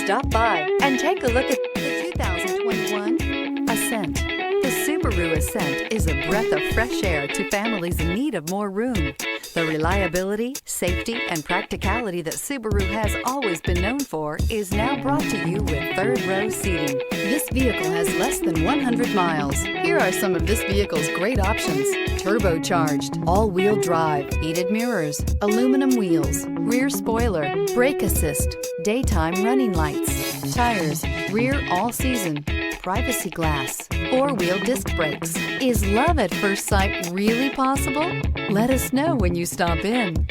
Stop by and take a look at the 2021 Ascent. The Subaru Ascent is a breath of fresh air to families in need of more room. The reliability, safety, and practicality that Subaru has always been known for is now brought to you with third-row seating. This vehicle has less than 100 miles. Here are some of this vehicle's great options: turbocharged, all-wheel drive, heated mirrors, aluminum wheels, rear spoiler, brake assist, daytime running lights, tires, rear all-season, privacy glass, four-wheel disc brakes. Is love at first sight really possible? Let us know when you stop in.